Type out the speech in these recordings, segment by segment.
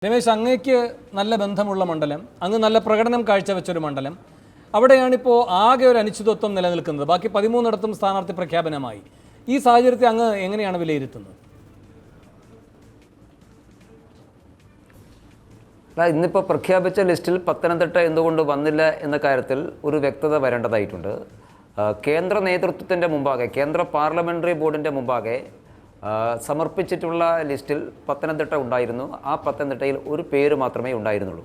രമേശ്, അങ്ങേക്ക് നല്ല ബന്ധമുള്ള മണ്ഡലം, അങ്ങ് നല്ല പ്രകടനം കാഴ്ചവെച്ചൊരു മണ്ഡലം, അവിടെയാണിപ്പോൾ ആകെ ഒരു അനിശ്ചിതത്വം നിലനിൽക്കുന്നത്. ബാക്കി 13ഇടത്തും സ്ഥാനാർത്ഥി പ്രഖ്യാപനമായി. ഈ സാഹചര്യത്തെ അങ്ങ് എങ്ങനെയാണ് വിലയിരുത്തുന്നത്? ഇന്നിപ്പോൾ പ്രഖ്യാപിച്ച ലിസ്റ്റിൽ പത്തനംതിട്ട എന്തുകൊണ്ട് വന്നില്ല എന്ന കാര്യത്തിൽ ഒരു വ്യക്തത വരേണ്ടതായിട്ടുണ്ട്. കേന്ദ്ര നേതൃത്വത്തിൻ്റെ മുമ്പാകെ, കേന്ദ്ര പാർലമെൻ്ററി ബോർഡിൻ്റെ മുമ്പാകെ സമർപ്പിച്ചിട്ടുള്ള ലിസ്റ്റിൽ പത്തനംതിട്ട ഉണ്ടായിരുന്നു. ആ പത്തനംതിട്ടയിൽ ഒരു പേര് മാത്രമേ ഉണ്ടായിരുന്നുള്ളൂ.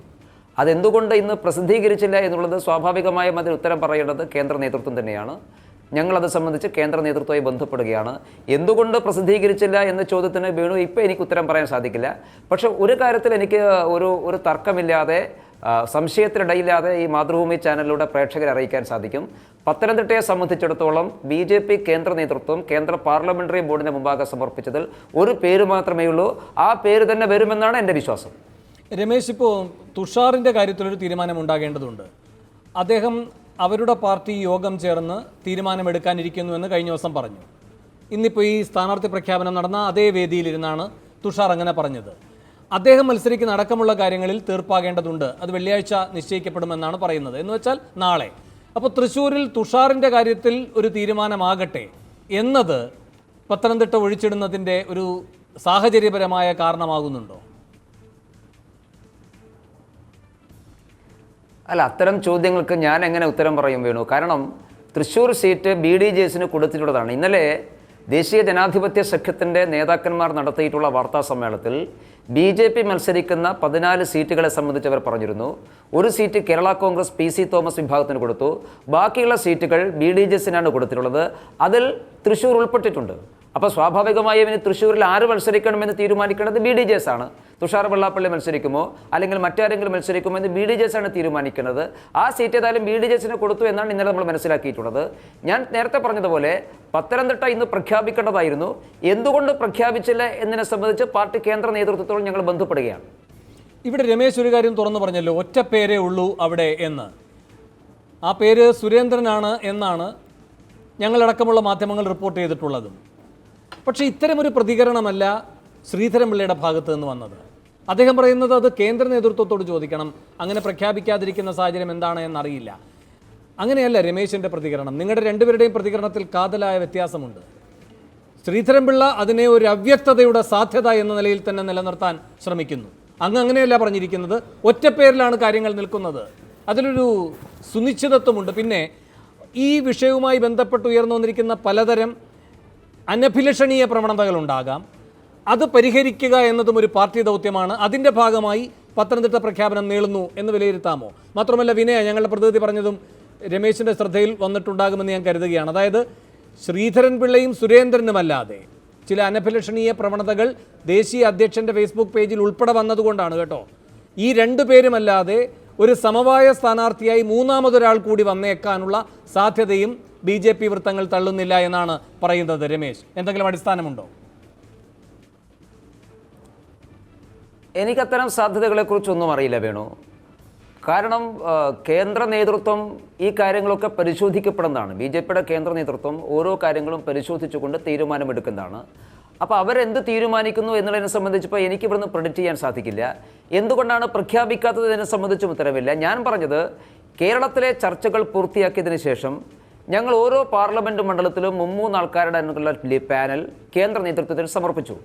അതെന്തുകൊണ്ട് ഇന്ന് പ്രസിദ്ധീകരിച്ചില്ല എന്നുള്ളത് സ്വാഭാവികമായും അതിന് ഉത്തരം പറയേണ്ടത് കേന്ദ്ര നേതൃത്വം തന്നെയാണ്. ഞങ്ങളത് സംബന്ധിച്ച് കേന്ദ്ര നേതൃത്വമായി ബന്ധപ്പെടുകയാണ്. എന്തുകൊണ്ട് പ്രസിദ്ധീകരിച്ചില്ല എന്ന ചോദ്യത്തിന് വീണു ഇപ്പോൾ എനിക്ക് ഉത്തരം പറയാൻ സാധിക്കില്ല. പക്ഷേ ഒരു കാര്യത്തിൽ എനിക്ക് ഒരു തർക്കമില്ലാതെ, സംശയത്തിനിടയില്ലാതെ ഈ മാതൃഭൂമി ചാനലിലൂടെ പ്രേക്ഷകരെ അറിയിക്കാൻ സാധിക്കും. പത്തനംതിട്ടയെ സംബന്ധിച്ചിടത്തോളം BJP കേന്ദ്ര നേതൃത്വം കേന്ദ്ര പാർലമെൻ്ററി ബോർഡിന് മുമ്പാകെ സമർപ്പിച്ചതിൽ ഒരു പേര് മാത്രമേ ഉള്ളൂ. ആ പേര് തന്നെ വരുമെന്നാണ് എൻ്റെ വിശ്വാസം. രമേശ്, ഇപ്പോൾ തുഷാറിൻ്റെ കാര്യത്തിലൊരു തീരുമാനം ഉണ്ടാകേണ്ടതുണ്ട്. അദ്ദേഹം അവരുടെ പാർട്ടി യോഗം ചേർന്ന് തീരുമാനമെടുക്കാനിരിക്കുന്നുവെന്ന് കഴിഞ്ഞ ദിവസം പറഞ്ഞു. ഇന്നിപ്പോൾ ഈ സ്ഥാനാർത്ഥി പ്രഖ്യാപനം നടന്ന അതേ വേദിയിലിരുന്നാണ് തുഷാർ അങ്ങനെ പറഞ്ഞത്. അദ്ദേഹം മത്സരിക്കുന്ന അടക്കമുള്ള കാര്യങ്ങളിൽ തീർപ്പാകേണ്ടതുണ്ട്. അത് വെള്ളിയാഴ്ച നിശ്ചയിക്കപ്പെടുമെന്നാണ് പറയുന്നത്, എന്ന് വെച്ചാൽ നാളെ. അപ്പോൾ തൃശ്ശൂരിൽ തുഷാറിൻ്റെ കാര്യത്തിൽ ഒരു തീരുമാനമാകട്ടെ എന്നത് പത്തനംതിട്ട ഒഴിച്ചിടുന്നതിൻ്റെ ഒരു സാഹചര്യപരമായ കാരണമാകുന്നുണ്ടോ? അല്ല, അത്തരം ചോദ്യങ്ങൾക്ക് ഞാൻ എങ്ങനെ ഉത്തരം പറയും വേണു? കാരണം തൃശ്ശൂർ സീറ്റ് BDJസിന് കൊടുത്തിട്ടുള്ളതാണ്. ഇന്നലെ ദേശീയ ജനാധിപത്യ സഖ്യത്തിൻ്റെ നേതാക്കന്മാർ നടത്തിയിട്ടുള്ള വാർത്താ സമ്മേളനത്തിൽ BJP മത്സരിക്കുന്ന 14 സീറ്റുകളെ സംബന്ധിച്ച് അവർ പറഞ്ഞിരുന്നു. ഒരു seat Kerala Congress PC Thomas വിഭാഗത്തിന് കൊടുത്തു. ബാക്കിയുള്ള സീറ്റുകൾ BDJസിനാണ് കൊടുത്തിട്ടുള്ളത്. അതിൽ തൃശ്ശൂർ ഉൾപ്പെട്ടിട്ടുണ്ട്. അപ്പോൾ സ്വാഭാവികമായും ഇനി തൃശ്ശൂരിൽ ആര് മത്സരിക്കണമെന്ന് തീരുമാനിക്കേണ്ടത് BDJs ആണ്. തുഷാർ വെള്ളാപ്പള്ളി മത്സരിക്കുമോ അല്ലെങ്കിൽ മറ്റാരെങ്കിലും മത്സരിക്കുമോ എന്ന് BDJs ആണ് തീരുമാനിക്കുന്നത്. ആ സീറ്റ് ഏതായാലും BDJസിന് കൊടുത്തു എന്നാണ് ഇന്നലെ നമ്മൾ മനസ്സിലാക്കിയിട്ടുള്ളത്. ഞാൻ നേരത്തെ പറഞ്ഞതുപോലെ പത്തനംതിട്ട ഇന്ന് പ്രഖ്യാപിക്കേണ്ടതായിരുന്നു. എന്തുകൊണ്ട് പ്രഖ്യാപിച്ചില്ല എന്നതിനെ സംബന്ധിച്ച് പാർട്ടി കേന്ദ്ര നേതൃത്വത്തോട് ഞങ്ങൾ ബന്ധപ്പെടുകയാണ്. ഇവിടെ രമേശ് ഒരു കാര്യം തുറന്നു പറഞ്ഞല്ലോ, ഒറ്റ പേരേ ഉള്ളൂ അവിടെ എന്ന്. ആ പേര് സുരേന്ദ്രനാണ് എന്നാണ് ഞങ്ങളടക്കമുള്ള മാധ്യമങ്ങൾ റിപ്പോർട്ട് ചെയ്തിട്ടുള്ളതും. പക്ഷേ ഇത്തരമൊരു പ്രതികരണമല്ല ശ്രീധരൻപിള്ളയുടെ ഭാഗത്ത് നിന്ന് വന്നത്. അദ്ദേഹം പറയുന്നത് അത് കേന്ദ്ര നേതൃത്വത്തോട് ചോദിക്കണം, അങ്ങനെ പ്രഖ്യാപിക്കാതിരിക്കുന്ന സാഹചര്യം എന്താണ് എന്നറിയില്ല. അങ്ങനെയല്ല രമേശിൻ്റെ പ്രതികരണം. നിങ്ങളുടെ രണ്ടുപേരുടെയും പ്രതികരണത്തിൽ കാതലായ വ്യത്യാസമുണ്ട്. ശ്രീധരൻപിള്ള അതിനെ ഒരു അവ്യക്തതയുടെ സാധ്യത എന്ന നിലയിൽ തന്നെ നിലനിർത്താൻ ശ്രമിക്കുന്നു. അങ്ങനെയല്ല പറഞ്ഞിരിക്കുന്നത്, ഒറ്റപ്പേരിലാണ് കാര്യങ്ങൾ നിൽക്കുന്നത്. അതിലൊരു സുനിശ്ചിതത്വമുണ്ട്. പിന്നെ ഈ വിഷയവുമായി ബന്ധപ്പെട്ട് ഉയർന്നു വന്നിരിക്കുന്ന പലതരം അനഭിലഷണീയ പ്രവണതകളുണ്ടാകാം. അത് പരിഹരിക്കുക എന്നതും ഒരു പാർട്ടി ദൗത്യമാണ്. അതിൻ്റെ ഭാഗമായി പത്തനംതിട്ട പ്രഖ്യാപനം നീളുന്നു എന്ന് വിലയിരുത്താമോ? മാത്രമല്ല, വിനയ, ഞങ്ങളുടെ പ്രതിനിധി പറഞ്ഞതും രമേശിൻ്റെ ശ്രദ്ധയിൽ വന്നിട്ടുണ്ടാകുമെന്ന് ഞാൻ കരുതുകയാണ്. അതായത് ശ്രീധരൻപിള്ളയും സുരേന്ദ്രനുമല്ലാതെ ചില അനഭിലഷണീയ പ്രവണതകൾ ദേശീയ അധ്യക്ഷൻ്റെ ഫേസ്ബുക്ക് പേജിൽ ഉൾപ്പെടെ വന്നതുകൊണ്ടാണ് കേട്ടോ. ഈ രണ്ടു പേരുമല്ലാതെ ഒരു സമവായ സ്ഥാനാർത്ഥിയായി മൂന്നാമതൊരാൾ കൂടി വന്നേക്കാനുള്ള സാധ്യതയും BJP വൃത്തങ്ങൾ തള്ളുന്നില്ല എന്നാണ് പറയുന്നത്. രമേശ്, എന്തെങ്കിലും അടിസ്ഥാനമുണ്ടോ? എനിക്കത്തരം സാധ്യതകളെക്കുറിച്ചൊന്നും അറിയില്ല വേണു. കാരണം കേന്ദ്ര നേതൃത്വം ഈ കാര്യങ്ങളൊക്കെ പരിശോധിക്കപ്പെടുന്നതാണ്. BJPയുടെ കേന്ദ്ര നേതൃത്വം ഓരോ കാര്യങ്ങളും പരിശോധിച്ചുകൊണ്ട് തീരുമാനമെടുക്കുന്നതാണ്. അപ്പോൾ അവരെന്ത് തീരുമാനിക്കുന്നു എന്നുള്ളതിനെ സംബന്ധിച്ചിപ്പോൾ എനിക്ക് ഇവിടുന്ന് പ്രെഡിക്റ്റ് ചെയ്യാൻ സാധിക്കില്ല. എന്തുകൊണ്ടാണ് പ്രഖ്യാപിക്കാത്തതിനെ സംബന്ധിച്ചും ഉത്തരവില്ല. ഞാൻ പറഞ്ഞത്, കേരളത്തിലെ ചർച്ചകൾ പൂർത്തിയാക്കിയതിന് ശേഷം ഞങ്ങൾ ഓരോ പാർലമെൻറ്റ് മണ്ഡലത്തിലും 3 ആൾക്കാരുടെ പാനൽ കേന്ദ്ര നേതൃത്വത്തിന് സമർപ്പിച്ചു.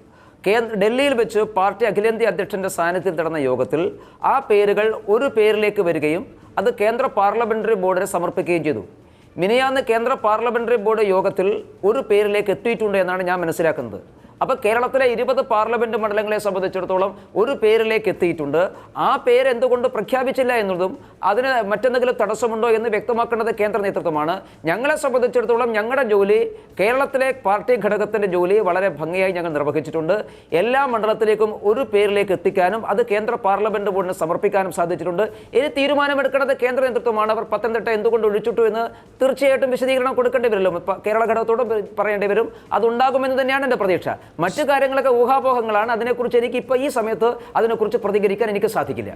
ഡൽഹിയിൽ വെച്ച് പാർട്ടി അഖിലേന്ത്യാ അധ്യക്ഷൻ്റെ സാന്നിധ്യത്തിൽ നടന്ന യോഗത്തിൽ ആ പേരുകൾ ഒരു പേരിലേക്ക് വരികയും അത് കേന്ദ്ര പാർലമെൻ്ററി ബോർഡിനെ സമർപ്പിക്കുകയും ചെയ്തു. മിനിയാന്ന് കേന്ദ്ര പാർലമെൻ്ററി ബോർഡ് യോഗത്തിൽ ഒരു പേരിലേക്ക് എത്തിയിട്ടുണ്ട് എന്നാണ് ഞാൻ മനസ്സിലാക്കുന്നത്. അപ്പോൾ കേരളത്തിലെ 20 പാർലമെൻറ്റ് മണ്ഡലങ്ങളെ സംബന്ധിച്ചിടത്തോളം ഒരു പേരിലേക്ക് എത്തിയിട്ടുണ്ട്. ആ പേര് എന്തുകൊണ്ട് പ്രഖ്യാപിച്ചില്ല എന്നതും അതിന് മറ്റെന്തെങ്കിലും തടസ്സമുണ്ടോ എന്ന് വ്യക്തമാക്കേണ്ടത് കേന്ദ്ര നേതൃത്വമാണ്. ഞങ്ങളെ സംബന്ധിച്ചിടത്തോളം ഞങ്ങളുടെ ജോലി, കേരളത്തിലെ പാർട്ടി ഘടകത്തിൻ്റെ ജോലി വളരെ ഭംഗിയായി ഞങ്ങൾ നിർവഹിച്ചിട്ടുണ്ട്. എല്ലാ മണ്ഡലത്തിലേക്കും ഒരു പേരിലേക്ക് എത്തിക്കാനും അത് കേന്ദ്ര പാർലമെൻറ്റ് ബോർഡിന് സമർപ്പിക്കാനും സാധിച്ചിട്ടുണ്ട്. ഇനി തീരുമാനമെടുക്കേണ്ടത് കേന്ദ്ര നേതൃത്വമാണ്. അവർ പത്തനംതിട്ട എന്തുകൊണ്ട് ഒഴിച്ചിട്ടു എന്ന് തീർച്ചയായിട്ടും വിശദീകരണം കൊടുക്കേണ്ടി വരുമല്ലോ. കേരള ഘടകത്തോടും പറയേണ്ടി വരും. അതുണ്ടാകുമെന്ന് തന്നെയാണ് എൻ്റെ പ്രതീക്ഷ. മറ്റു കാര്യങ്ങളൊക്കെ ഊഹാപോഹങ്ങളാണ്. അതിനെക്കുറിച്ച് എനിക്ക് ഇപ്പോൾ ഈ സമയത്ത് അതിനെക്കുറിച്ച് പ്രതികരിക്കാൻ എനിക്ക് സാധിക്കില്ല.